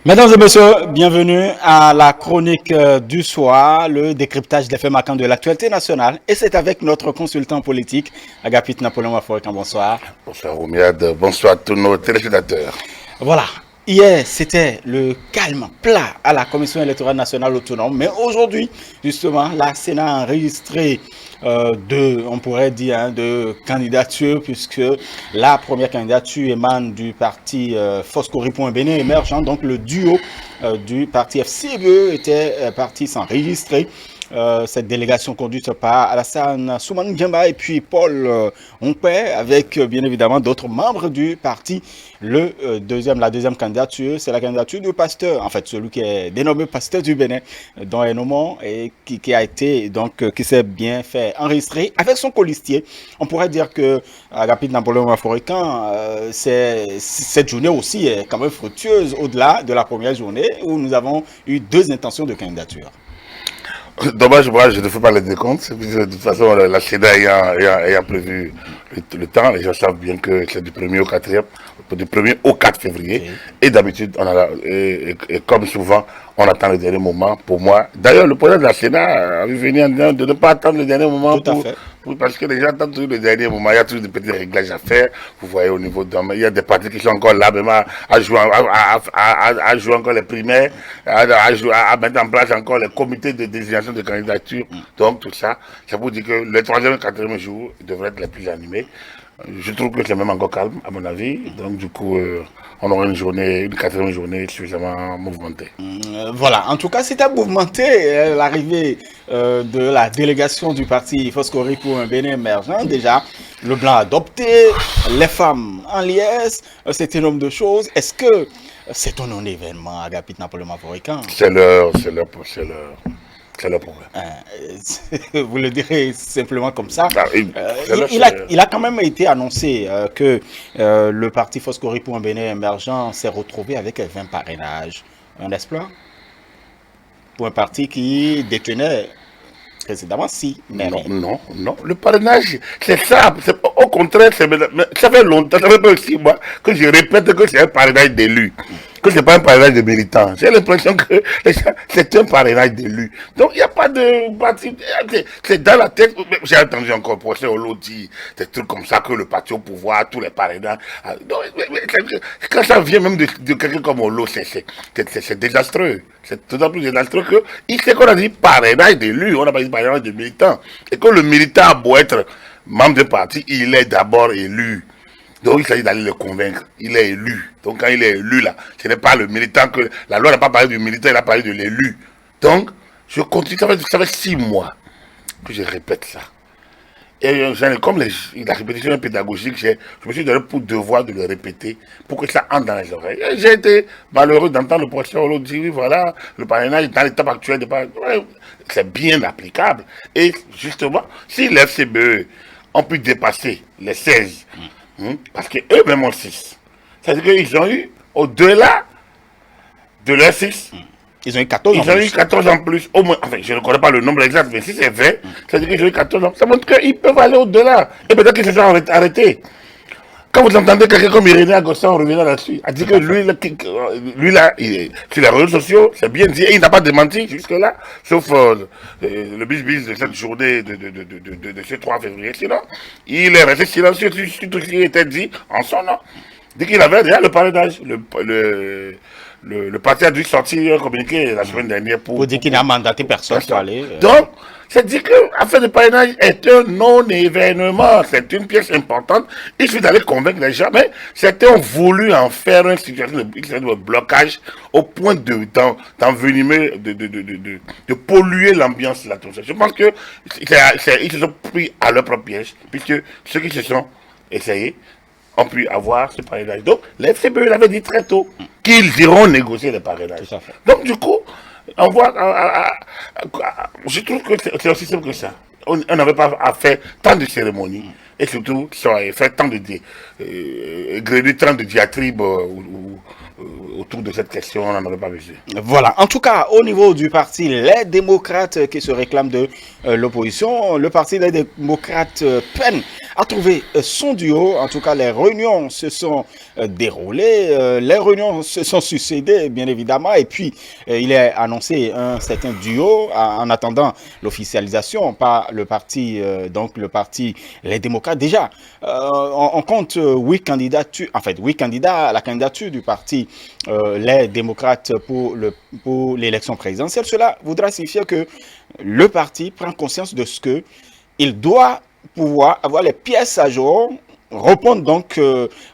Mesdames et messieurs, bienvenue à la chronique du soir, le décryptage des faits marquants de l'actualité nationale. Et c'est avec notre consultant politique, Agapit Napoléon Aforican. Bonsoir. Bonsoir Oumiad, bonsoir à tous nos téléspectateurs. Voilà. Hier, c'était le calme plat à la Commission électorale nationale autonome. Mais aujourd'hui, justement, la Sénat a enregistré on pourrait dire, de candidatures, puisque la première candidature émane du parti Foscori pour un Bénin émergent. Donc, le duo du parti FCBE était parti s'enregistrer. Cette délégation conduite par Alassane Soumane Djemba et puis Paul Onpé, avec bien évidemment d'autres membres du parti. La deuxième candidature, c'est la candidature du pasteur, en fait celui qui est dénommé pasteur du Bénin, dont est nommé et qui s'est bien fait enregistrer avec son colistier. On pourrait dire que Agapit Napoléon Aforican, cette journée aussi est quand même fructueuse au-delà de la première journée où nous avons eu deux intentions de candidature. Dommage, moi, je ne fais pas les décomptes. De toute façon, la CEDA ayant prévu le temps, les gens savent bien que c'est du 1er au 4e, du 1er au 4 février. Okay. Et d'habitude, et comme souvent, on attend le dernier moment pour moi. D'ailleurs, le président de la Sénat a vu venir en disant de ne pas attendre le dernier moment parce que les gens attendent toujours le dernier moment. Il y a toujours des petits réglages à faire. Vous voyez au niveau de... Il y a des partis qui sont encore là, même à jouer encore les primaires, à mettre en place encore les comités de désignation de candidature. Donc tout ça, ça vous dit que le 3e et 4e jour devraient être les plus animés. Je trouve que c'est même encore calme, à mon avis. Donc, du coup, on aura une 4e journée suffisamment mouvementée. Voilà. En tout cas, c'était mouvementé l'arrivée de la délégation du parti Foscori pour un Bénin émergent. Déjà, le blanc adopté, les femmes en liesse, c'est un nombre de choses. Est-ce que c'est un non-événement, Agapit Napoléon Aforican? C'est leur problème. Vous le direz simplement comme ça. Il a quand même été annoncé que le parti Foscori pour un Bénin émergent s'est retrouvé avec 20 parrainages. Un exploit pour un parti qui détenait précédemment Non. Le parrainage, c'est ça. Au contraire, ça fait longtemps, ça fait pas 6 mois que je répète que c'est un parrainage d'élus. Que c'est pas un parrainage de militants. J'ai l'impression que c'est un parrainage d'élus. Donc il n'y a pas de parti. C'est dans la tête. J'ai entendu encore pour ça Olo dire des trucs comme ça que le parti au pouvoir, tous les parrainages. Donc, quand ça vient même de quelqu'un comme Olo, c'est désastreux. C'est d'autant plus désastreux que il sait qu'on a dit parrainage d'élus, on n'a pas dit parrainage de militants. Et que le militant a beau être membre de parti, il est d'abord élu. Donc il s'agit d'aller le convaincre. Il est élu. Donc quand il est élu là, ce n'est pas le militant que... La loi n'a pas parlé du militant, elle a parlé de l'élu. Donc, je continue, ça fait 6 mois que je répète ça. Et comme la répétition est pédagogique, je me suis donné pour devoir de le répéter pour que ça entre dans les oreilles. J'ai été malheureux d'entendre le professeur Olo dire, oui, voilà, le parrainage dans l'étape actuelle, c'est bien applicable. Et justement, si les FCBE ont pu dépasser les 16, parce qu'eux-mêmes ont 6, c'est-à-dire qu'ils ont eu, au-delà de leurs 6, ils ont eu 14 Ils ont eu 14 en plus, au moins, enfin, je ne connais pas le nombre exact, mais si c'est 20, c'est-à-dire qu'ils ont eu 14 ans. Ça montre qu'ils peuvent aller au-delà. Et peut-être qu'ils se sont arrêtés. Quand vous entendez quelqu'un comme Irénée Agostin, on revient là-dessus, a dit que lui là, sur les réseaux sociaux, c'est bien dit, et il n'a pas démenti jusque-là, sauf le bis-bis de cette journée de ce 3 février. Sinon, il est resté silencieux sur tout ce qui était dit en son nom. Dès qu'il avait déjà le parrainage, le parti a dû sortir un communiqué la semaine dernière pour dire qu'il n'a mandaté personne pour aller. Donc, c'est dit que l'affaire de parrainage est un non-événement. C'est une pièce importante. Il suffit d'aller convaincre les gens. Mais certains ont voulu en faire une situation de blocage au point d'envenimer, de polluer l'ambiance de l'atmosphère. Je pense que ils se sont pris à leur propre piège, puisque ceux qui se sont essayés ont pu avoir ce parrainage. Donc, les FCBE l'avaient dit très tôt qu'ils iront négocier les parrainages. Donc, du coup, on voit, je trouve que c'est aussi simple que ça. On n'avait pas à faire tant de cérémonies et surtout faire tant de gréner tant de diatribes autour de cette question, on n'en aurait pas besoin. Voilà. En tout cas, au niveau du parti Les Démocrates qui se réclament de l'opposition, le parti Les Démocrates peine à trouver son duo. En tout cas, les réunions se sont déroulées, les réunions se sont succédées, bien évidemment, et puis il est annoncé un certain duo en attendant l'officialisation par le parti, donc le parti Les Démocrates. Déjà, on compte 8 candidatures, en fait, 8 candidats à la candidature du parti Les Démocrates pour l'élection présidentielle. Cela voudra signifier que le parti prend conscience de ce que il doit pouvoir avoir les pièces à jour, répondre donc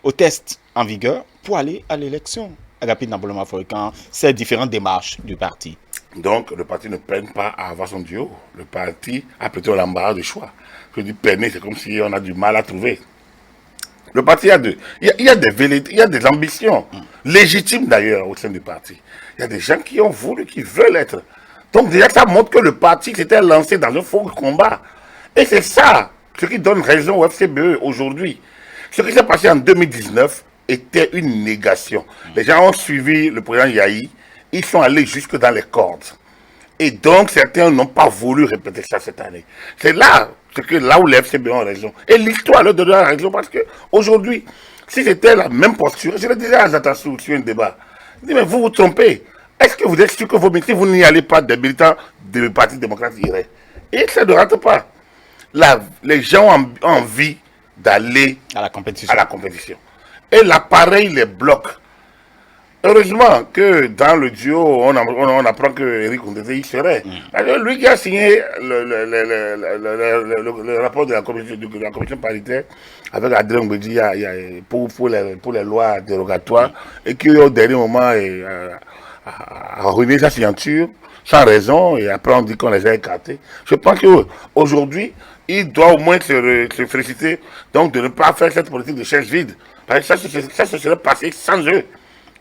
aux tests en vigueur pour aller à l'élection. Rapide Namboloma Africain, ces différentes démarches du parti. Donc, le parti ne peine pas à avoir son duo. Le parti a plutôt l'embarras de choix. Je dis peiner, c'est comme si on a du mal à trouver. Le parti il y a des ambitions, légitimes d'ailleurs au sein du parti. Il y a des gens qui ont voulu, qui veulent être. Donc déjà, ça montre que le parti s'était lancé dans un faux combat. Et c'est ça, ce qui donne raison au FCBE aujourd'hui. Ce qui s'est passé en 2019 était une négation. Les gens ont suivi le président Yahi, ils sont allés jusque dans les cordes. Et donc, certains n'ont pas voulu répéter ça cette année. C'est là où les FCB ont raison. Et l'histoire leur donnera raison parce qu'aujourd'hui, si c'était la même posture, je le disais à Zatassou sur un débat, je dis, mais vous vous trompez. Est-ce que vous êtes sûr que si vous n'y allez pas, des militants du Parti démocrate iraient? Et ça ne rate pas. Là, les gens ont envie d'aller à la compétition. Et l'appareil les bloque. Heureusement que dans le duo, on apprend que Eric Ondese y serait. Lui qui a signé le rapport de la commission paritaire avec Adrien Mbedi pour les lois dérogatoires et qui au dernier moment a ruiné sa signature sans raison et après on dit qu'on les a écartés. Je pense qu'aujourd'hui, il doit au moins se féliciter donc de ne pas faire cette politique de chaise vide. Parce que ça se serait passé sans eux.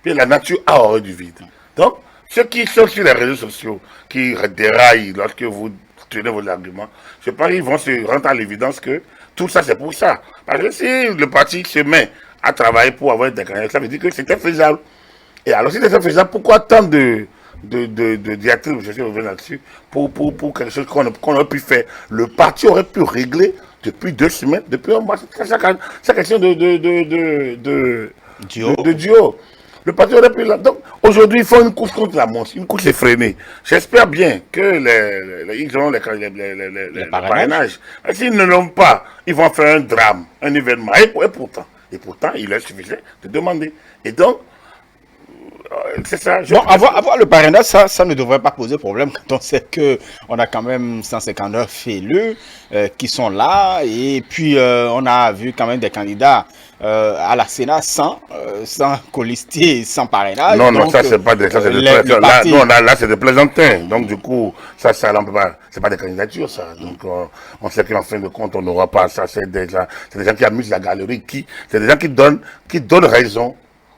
Puis la nature a horreur du vide. Donc, ceux qui sont sur les réseaux sociaux, qui déraillent lorsque vous tenez vos arguments, je pense qu'ils vont se rendre à l'évidence que tout ça, c'est pour ça. Parce que si le parti se met à travailler pour avoir des candidats, ça veut dire que c'était faisable. Et alors, si c'était faisable, pourquoi tant de diatribes, je suis revenu là-dessus, pour quelque chose qu'on aurait pu faire? Le parti aurait pu régler depuis 2 semaines, depuis un mois. C'est question de duo. Le parti aurait pu là. Donc, aujourd'hui, il faut une course contre la montre, une course effrénée. J'espère bien que ils auront les parrainages. S'ils ne l'ont pas, ils vont faire un drame, un événement. Et pourtant, il leur suffisait de demander. Et donc, c'est ça. Bon, avoir le parrainage, ça ne devrait pas poser problème quand on sait qu'on a quand même 159 élus qui sont là. Et puis, on a vu quand même des candidats à la Sénat sans colistier, sans parrainage. Non, donc, ça, c'est pas des là, c'est des plaisantins. Donc, du coup, ça c'est pas des candidatures, ça. Donc, on sait qu'en fin de compte, on n'aura pas ça. C'est des gens qui amusent la galerie, c'est des gens qui donnent raison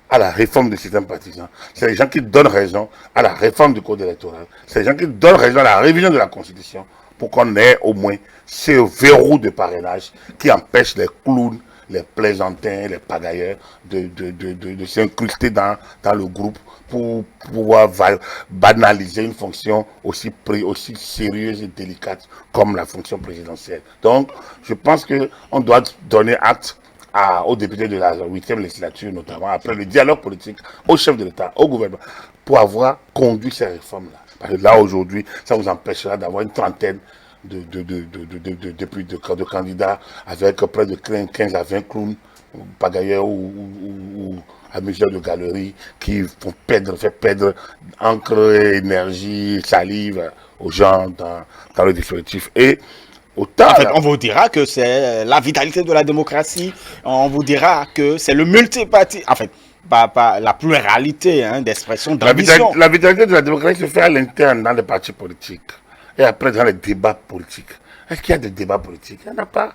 à la réforme du système partisan. C'est les gens qui donnent raison à la réforme du code électoral. C'est les gens qui donnent raison à la révision de la Constitution pour qu'on ait au moins ce verrou de parrainage qui empêche les clowns, les plaisantins, les pagailleurs de s'incruster dans le groupe pour pouvoir banaliser une fonction aussi sérieuse et délicate comme la fonction présidentielle. Donc, je pense qu'on doit donner acte aux députés de la 8e législature, notamment après le dialogue politique, au chef de l'État, au gouvernement, pour avoir conduit ces réformes-là. Parce que là, aujourd'hui, ça vous empêchera d'avoir une trentaine de candidats avec près de 15 à 20 clowns, pagailleurs ou amuseurs de galeries qui font perdre encre, énergie, salive aux gens dans le dispositif. Et autant, en fait, on vous dira que c'est la vitalité de la démocratie, on vous dira que c'est le multiparti, en fait, pas la pluralité d'expression, d'ambition. La vitalité de la démocratie se fait à l'interne dans les partis politiques et après dans les débats politiques. Est-ce qu'il y a des débats politiques? Il n'y en a pas.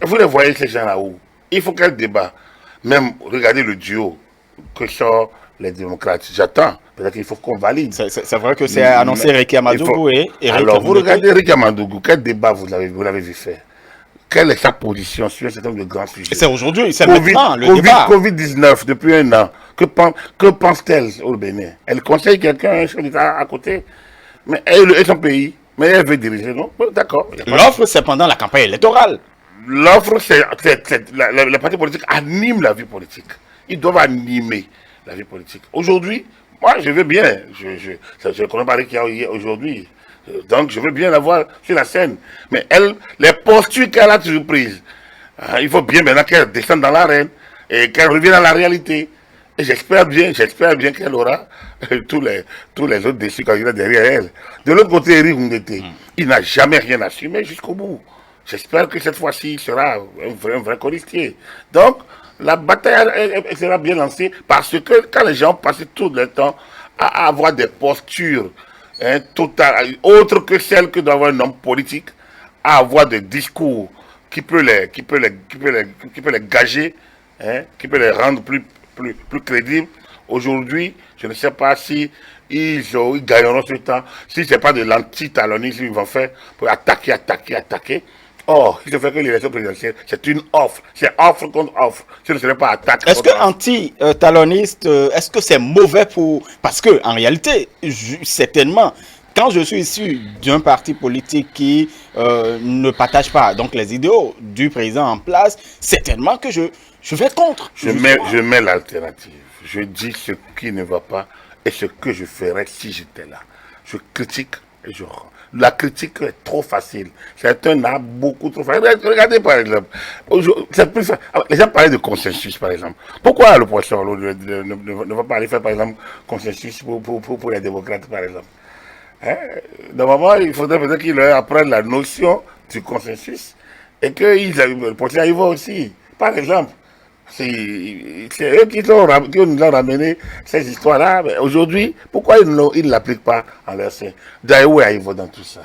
Vous les voyez ces gens là-haut. Il faut quel débat? Même regardez le duo que sont les démocrates. J'attends. Peut-être qu'il faut qu'on valide. C'est vrai que c'est annoncé Ricky Amadougou et Eric. Alors, vous regardez Ricky Amadougou, quel débat vous l'avez vu faire? quelle est sa position sur un certain nombre de grands sujets. C'est aujourd'hui, c'est maintenant le débat. Covid-19, depuis un an, que pense-t-elle au Bénin? Elle conseille quelqu'un, un chef d'État à côté, mais elle est son pays, mais elle veut diriger, non? D'accord. L'offre, c'est pendant la campagne électorale. L'offre, les partis politiques animent la vie politique. Ils doivent animer la vie politique. Aujourd'hui, moi, je veux bien, je connais pas qu'il y a aujourd'hui, donc je veux bien la voir sur la scène. Mais elle, les postures qu'elle a toujours prises, il faut bien maintenant qu'elle descende dans l'arène et qu'elle revienne à la réalité. Et j'espère bien qu'elle aura tous les autres déçus candidats derrière elle. De l'autre côté, Eric Ngoundete, il n'a jamais rien assumé jusqu'au bout. J'espère que cette fois-ci, il sera un vrai colistier. Donc, la bataille sera bien lancée parce que quand les gens passent tout le temps à avoir des postures totales, autres que celles que doit avoir un homme politique, à avoir des discours qui peut les gager, qui peut les rendre plus crédibles. Aujourd'hui, je ne sais pas si ils gagneront ce temps, si ce n'est pas de l'anti-talonisme qu'ils vont faire pour attaquer. Or, il se fait que l'élection présidentielle, c'est une offre. C'est offre contre offre. Ce ne serait pas attaque. Est-ce que anti-taloniste, est-ce que c'est mauvais pour... Parce que, en réalité, certainement, quand je suis issu d'un parti politique qui ne partage pas donc les idéaux du président en place, certainement que je vais contre. Je mets l'alternative. Je dis ce qui ne va pas et ce que je ferais si j'étais là. Je critique et je rends. La critique est trop facile. C'est un art beaucoup trop facile. Regardez par exemple. C'est plus facile. Les gens parlaient de consensus par exemple. Pourquoi le poisson ne va pas aller faire par exemple consensus pour les démocrates par exemple? Normalement, il faudrait peut-être qu'ils leur apprennent la notion du consensus et que le poisson y va aussi. Par exemple. C'est eux qui nous ont ramené ces histoires-là. Aujourd'hui, pourquoi ils ne l'appliquent pas en leur sein? D'ailleurs, où ils vont dans tout ça?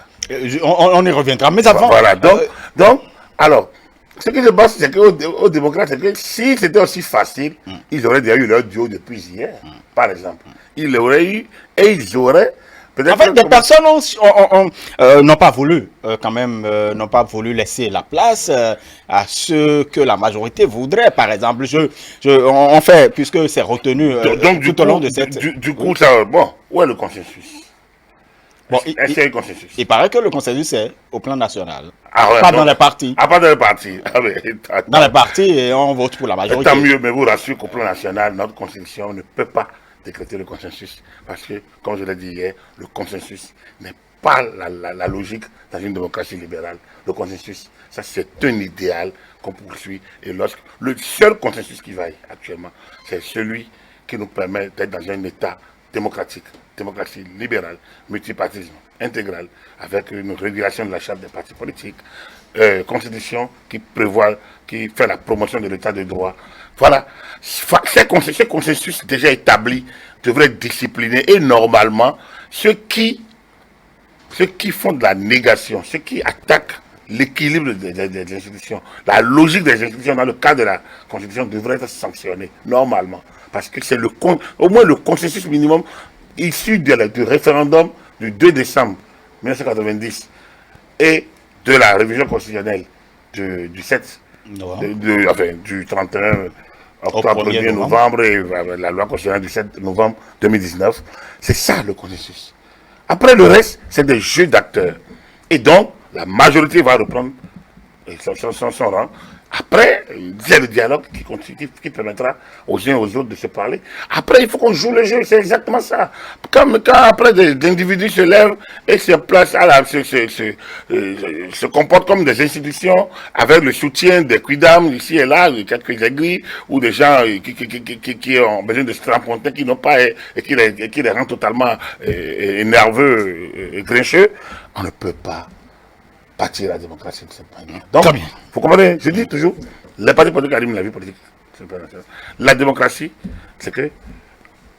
On y reviendra. Mais avant... Voilà. Donc, alors, ce que je pense, c'est qu'aux démocrates, c'est que si c'était aussi facile, ils auraient déjà eu leur duo depuis hier, par exemple. Ils l'auraient eu et ils auraient... En fait, des personnes n'ont pas voulu, quand même, n'ont pas voulu laisser la place à ce que la majorité voudrait. Par exemple, on fait, puisque c'est retenu tout au long de cette... Du coup, ça, bon, où est le consensus? Bon, Est-ce qu'il y a un consensus? Il paraît que le consensus est au plan national, ouais, pas dans les partis. Pas dans les partis. Dans les partis, et on vote pour la majorité. Tant mieux, mais vous rassurez qu'au plan national, notre constitution ne peut pas décréter le consensus. Parce que, comme je l'ai dit hier, le consensus n'est pas la logique dans une démocratie libérale. Le consensus, ça c'est un idéal qu'on poursuit. Et le seul consensus qui vaille actuellement, c'est celui qui nous permet d'être dans un État démocratique, démocratie libérale, multipartisme intégral, avec une régulation de la charte des partis politiques, constitution qui prévoit, qui fait la promotion de l'état de droit. Voilà, ces consensus déjà établis devraient discipliner et normalement ceux qui font de la négation, ceux qui attaquent l'équilibre des institutions, la logique des institutions dans le cadre de la Constitution devrait être sanctionnée normalement. Parce que c'est au moins le consensus minimum issu du référendum du 2 décembre 1990 et de la révision constitutionnelle du 7, du 31 octobre 1er novembre et la loi constitutionnelle du 7 novembre 2019. C'est ça le consensus. Après le reste, c'est des jeux d'acteurs. Et donc, la majorité va reprendre son rang. Après, c'est le dialogue qui permettra aux uns et aux autres de se parler. Après, il faut qu'on joue le jeu, c'est exactement ça. Quand après des individus se lèvent et se placent se comportent comme des institutions avec le soutien des quidam ici et là, quelques aigris, ou des gens qui ont besoin de se ramponter, qui n'ont pas et qui les rend totalement nerveux et grincheux, on ne peut pas bâtir la démocratie de cette manière. Donc, vous comprenez, je dis toujours, les partis politiques animent la vie politique. La démocratie, c'est que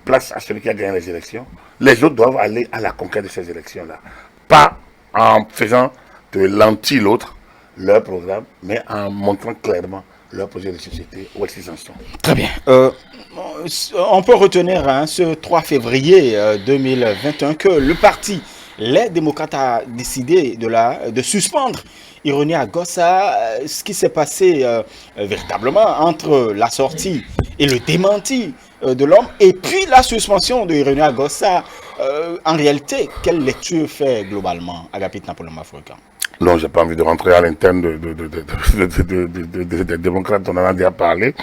place à celui qui a gagné les élections. Les autres doivent aller à la conquête de ces élections-là. Pas en faisant de l'anti-l'autre leur programme, mais en montrant clairement leur projet de société, où est-ce qu'ils en sont. Très bien. On peut retenir ce 3 février 2021 que le parti les démocrates ont décidé de suspendre Ironie Agossa. Ce qui s'est passé véritablement entre la sortie et le démenti de l'homme et puis la suspension de Ironie Agossa. En réalité, quelle lecture fait globalement Agapit Napoléon Mafoika? Non, j'ai pas envie de rentrer à l'interne des démocrates, on en a déjà parlé.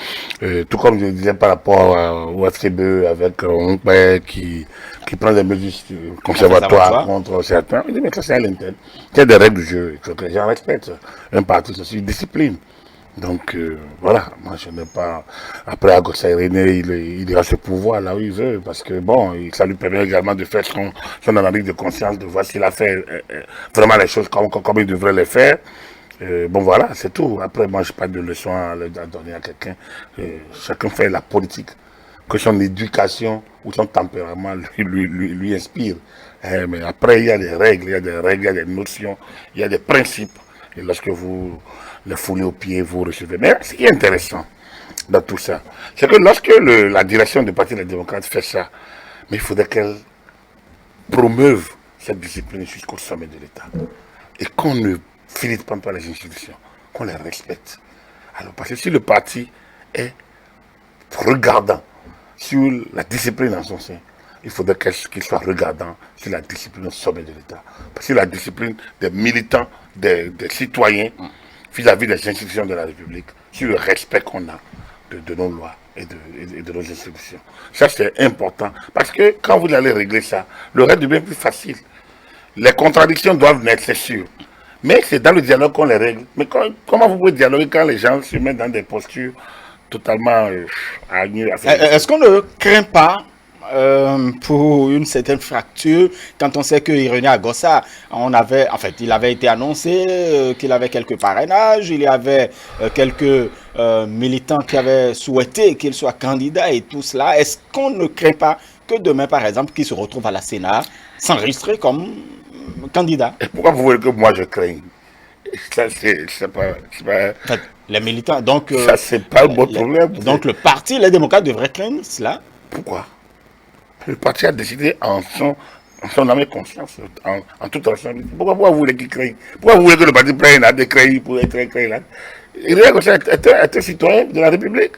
Tout comme je disais par rapport au FCB avec Onkpe qui prend des mesures conservatoires contre certains. Je dis, mais ça c'est à l'interne. Il y a des règles du jeu, il faut que les gens respectent. Un parti, c'est une discipline. Donc voilà, moi je n'ai pas. Après Agossa Irénée, il a ce pouvoir là où il veut, parce que bon, ça lui permet également de faire son analyse de conscience, de voir s'il a fait vraiment les choses comme il devrait les faire. Bon voilà, c'est tout. Après, moi je n'ai pas de leçon à donner à quelqu'un. Chacun fait la politique que son éducation ou son tempérament lui inspire. Mais après, il y a des règles, il y a des notions, il y a des principes. Et lorsque vous les foulez aux pieds, vous recevez. Mais ce qui est intéressant dans tout ça, c'est que lorsque la direction du Parti des démocrates fait ça, mais il faudrait qu'elle promeuve cette discipline jusqu'au sommet de l'État. Et qu'on ne filipe pas les institutions, qu'on les respecte. Alors, parce que si le parti est regardant sur la discipline en son sein, il faudrait qu'il soit regardant sur la discipline au sommet de l'État. Parce que la discipline des militants, des citoyens, vis-à-vis des institutions de la République, sur le respect qu'on a de nos lois et de nos institutions. Ça, c'est important. Parce que quand vous allez régler ça, le reste devient plus facile. Les contradictions doivent naître, c'est sûr. Mais c'est dans le dialogue qu'on les règle. Mais comment vous pouvez dialoguer quand les gens se mettent dans des postures totalement Est-ce qu'on ne craint pas pour une certaine fracture quand on sait que Ironie Agossa, il avait été annoncé qu'il avait quelques parrainages, il y avait quelques militants qui avaient souhaité qu'il soit candidat et tout cela. Est-ce qu'on ne craint pas que demain, par exemple, qu'il se retrouve à la Sénat, s'enregistrer comme candidat? Et pourquoi vous voulez que moi je craigne? Ça, c'est pas... En fait, les militants, donc... ça, c'est pas le bon problème. Donc le parti, les démocrates devraient craindre cela? Pourquoi? Le parti a décidé en son âme et conscience, en toute responsabilité. Pourquoi vous voulez qu'il craigne? Pourquoi vous voulez que le parti prenne des crédits pour être créé là? Il est un citoyen de la République.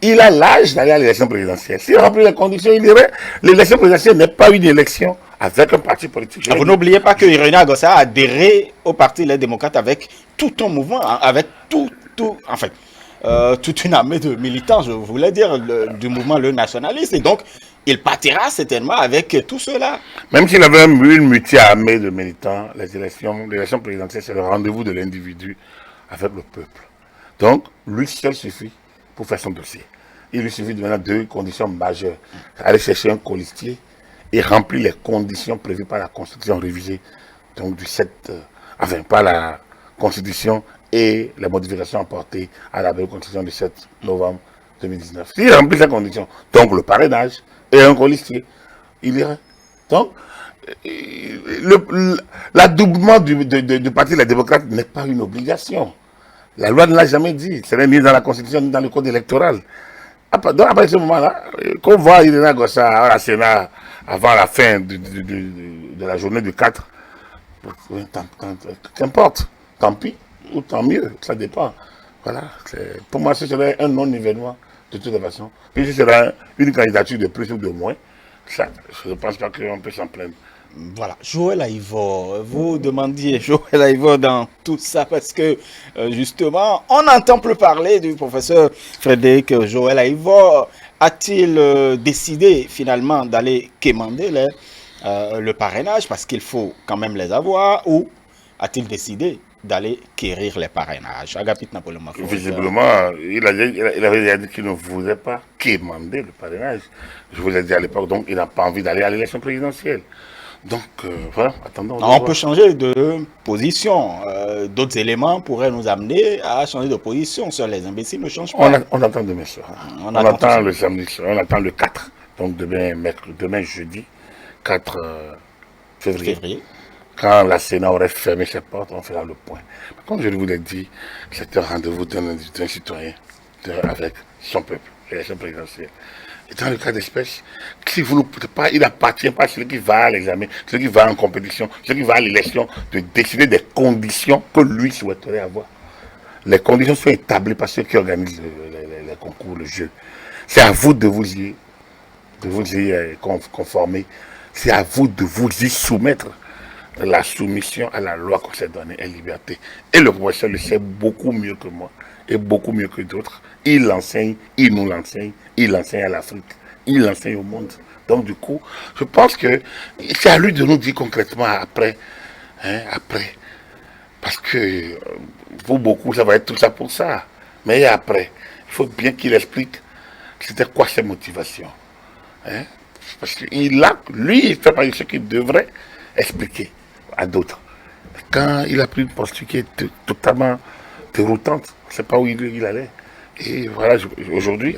Il a l'âge d'aller à l'élection présidentielle. S'il remplit les conditions, il irait. L'élection présidentielle n'est pas une élection avec un parti politique. Vous n'oubliez pas que Ironie Agossa a adhéré au Parti Les Démocrates avec tout un mouvement, avec en fait, toute une armée de militants, je voulais dire, du mouvement Le Nationaliste. Et donc, il partira certainement avec tout cela. Même s'il avait une multi-armée de militants, l'élection présidentielle, c'est le rendez-vous de l'individu avec le peuple. Donc, lui seul suffit pour faire son dossier. Il lui suffit de maintenant deux conditions majeures. Aller chercher un colistier et remplir les conditions prévues par la Constitution révisée, donc du 7, par la Constitution et les modifications apportées à la Constitution du 7 novembre 2019. S'il remplit ces conditions, donc le parrainage et un colistier, il irait. Donc, l'adoubement du Parti des démocrates n'est pas une obligation. La loi ne l'a jamais dit. Ce n'est ni dans la Constitution ni dans le Code électoral. Donc, après ce moment-là, qu'on voit Ironie Agossa à la Sénat avant la fin de la journée du 4, qu'importe, tant pis ou tant mieux, ça dépend. Voilà, pour moi, ce serait un non-événement de toute façon. Puis ce serait une candidature de plus ou de moins. Ça, je ne pense pas qu'on peut s'en plaindre. Voilà, Joël Aïvor, vous demandiez Joël Aïvor dans tout ça parce que justement, on n'entend plus parler du professeur Frédéric Joël Aïvor. A-t-il décidé finalement d'aller quémander le parrainage parce qu'il faut quand même les avoir ou a-t-il décidé d'aller quérir les parrainages? Agapit Napoléon Mafoika. Visiblement, il avait dit qu'il ne voulait pas quémander le parrainage. Je vous l'ai dit à l'époque, donc il n'a pas envie d'aller à l'élection présidentielle. Donc, voilà, attendons. On peut changer de position. D'autres éléments pourraient nous amener à changer de position. Sur les imbéciles ne changent pas. On attend demain soir. On attend le samedi soir. On attend le 4. Donc, demain jeudi, 4 février. Quand la Sénat aurait fermé ses portes, on fera le point. Comme je vous l'ai dit, c'est un rendez-vous d'un citoyen, avec son peuple, l'élection présidentielle. Et dans le cas d'espèce, si vous ne pouvez pas, il n'appartient pas à celui qui va à l'examen, celui qui va en compétition, celui qui va à l'élection, de décider des conditions que lui souhaiterait avoir. Les conditions sont établies par ceux qui organisent les concours, le jeu. C'est à vous de vous y conformer. C'est à vous de vous y soumettre. La soumission à la loi qu'on s'est donnée est liberté. Et le professeur le sait beaucoup mieux que moi et beaucoup mieux que d'autres. Il l'enseigne, il nous l'enseigne, il l'enseigne à l'Afrique, il l'enseigne au monde. Donc du coup, je pense que c'est à lui de nous dire concrètement après. Après. Parce que pour beaucoup, ça va être tout ça pour ça. Mais après, il faut bien qu'il explique c'était quoi ses motivations. Parce qu'il a, lui, il fait partie de ce qu'il devrait expliquer à d'autres. Quand il a pris une posture qui est totalement déroutante, on ne sait pas où il allait. Et voilà, aujourd'hui,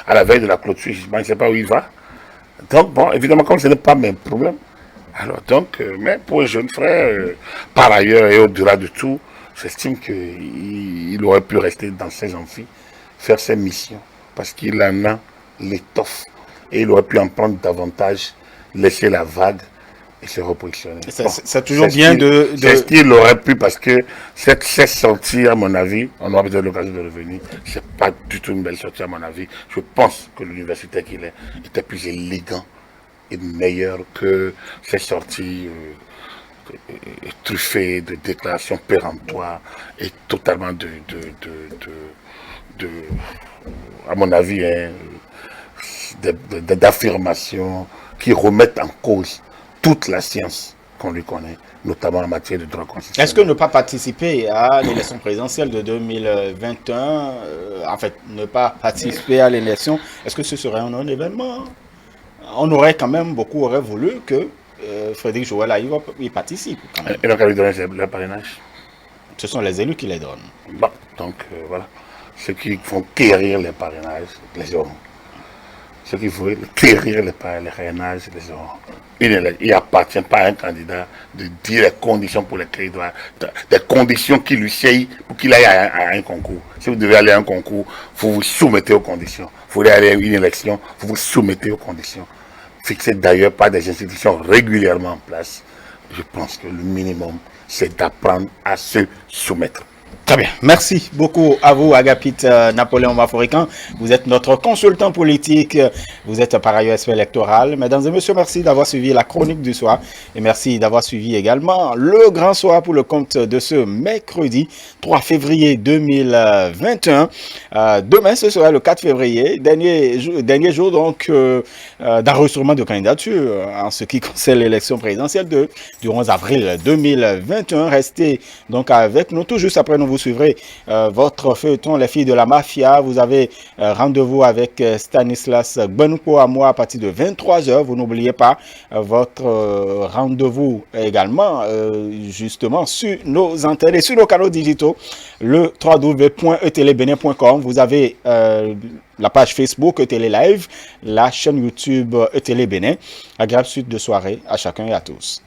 à la veille de la clôture, il ne sait pas où il va. Donc, bon, évidemment, comme ce n'est pas mes problèmes, alors donc, mais pour un jeune frère, par ailleurs et au-delà de tout, j'estime qu'il aurait pu rester dans ses amphis, faire ses missions, parce qu'il en a l'étoffe. Et il aurait pu en prendre davantage, laisser la vague et se repositionner. C'est toujours bien de... C'est ce qu'il aurait pu, parce que cette sortie, à mon avis, on aura peut-être l'occasion de revenir, c'est pas du tout une belle sortie, à mon avis. Je pense que l'universitaire qu'il est était plus élégant et meilleur que ces sorties truffées de déclarations péremptoires et totalement à mon avis, d'affirmations qui remettent en cause toute la science qu'on lui connaît, notamment en matière de droit constitutionnel. Est-ce que ne pas participer à l'élection présidentielle de 2021, en fait, ne pas participer à l'élection, est-ce que ce serait un non-événement? On aurait quand même, beaucoup auraient voulu que Frédéric Joël y participe. Quand même. Et donc, elle lui donne le parrainage. Ce sont les élus qui les donnent. Bon, donc voilà. Ceux qui font quérir les parrainages, les auront. Ceux qui veulent quérir les parrainages, les auront. Il n'appartient pas à un candidat de dire les conditions pour lesquelles il doit, des conditions qui lui seyent pour qu'il aille à un concours. Si vous devez aller à un concours, vous vous soumettez aux conditions. Vous voulez aller à une élection, vous vous soumettez aux conditions. Fixées d'ailleurs par des institutions régulièrement en place. Je pense que le minimum, c'est d'apprendre à se soumettre. Très bien. Merci beaucoup à vous, Agapit Napoléon Maforican. Vous êtes notre consultant politique. Vous êtes par ailleurs expert électoral. Mesdames et messieurs, merci d'avoir suivi la chronique du soir. Et merci d'avoir suivi également le grand soir pour le compte de ce mercredi 3 février 2021. Demain, ce sera le 4 février, dernier jour donc d'enregistrement de candidature en ce qui concerne l'élection présidentielle du 11 avril 2021. Restez donc avec nous. Tout juste après, nous vous suivrez votre feuilleton Les filles de la mafia. Vous avez rendez-vous avec Stanislas Gbenouko à moi à partir de 23h. Vous n'oubliez pas votre rendez-vous également justement sur nos antennes et sur nos canaux digitaux, le www.etelbenin.com. Vous avez la page Facebook ETélé Live, la chaîne YouTube ETélé Bénin. Agréable suite de soirée à chacun et à tous.